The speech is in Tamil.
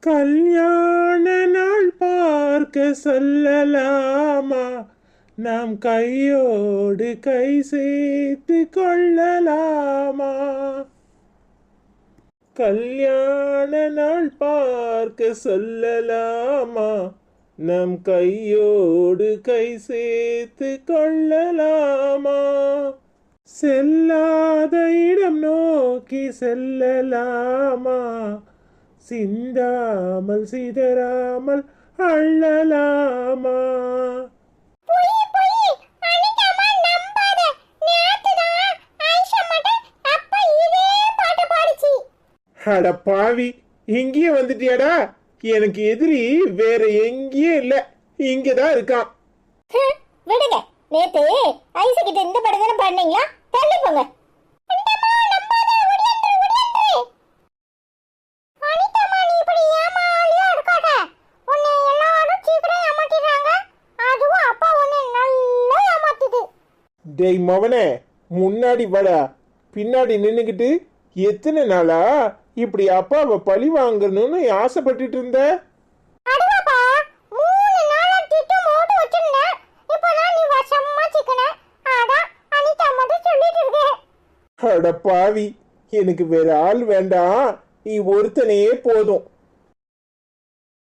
கல்யாண நாள் பார்க்க சொல்லலாமா? நாம் கையோடு கை சேர்த்து கொள்ளலாமா? கல்யாண நாள் பார்க்க சொல்லலாமா? நம் கையோடு கை சேர்த்து கொள்ளலாமா? செல்லாத இடம் நோக்கி செல்லலாமா? சிந்தாமல் சிதறாமல் அள்ளலாமா? அட பாவி, இங்கேயே வந்துட்டியாடா? எனக்கு எதிரி வேற எங்கேயே இல்ல, இங்கதான் இருக்கான். விடுங்க, நேத்து ஐசு கிட்ட இந்த படம் தானே பாடுனீங்களா? தள்ளி போங்க. டேய் மவனே, முன்னாடி வாடா. பின்னாடி நின்னுக்கிட்டு எத்தனை நாளா இப்படி அப்பாவை பழி வாங்கணும்னு ஆசைப்பட்டுட்டு இருந்த? அட பாவி, எனக்கு வேற ஆள் வேண்டாம், நீ ஒருத்தனையே போதும்.